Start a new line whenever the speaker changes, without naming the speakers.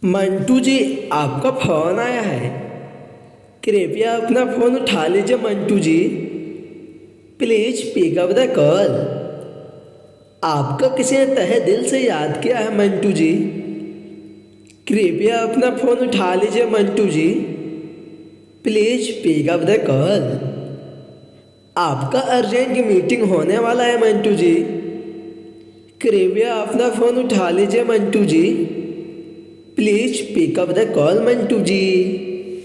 मंटू जी, आपका फोन आया है। कृपया अपना फोन उठा लीजिए Mantu ji. Please pick up the call. आपको किसी ने तहे दिल से याद किया है मंटू जी। कृपया अपना फोन उठा लीजिए Mantu ji. Please pick up the call. आपका अर्जेंट मीटिंग होने वाला है मंटू जी। कृपया अपना फोन उठा लीजिए Mantu ji. Please pick up the call Mantu ji.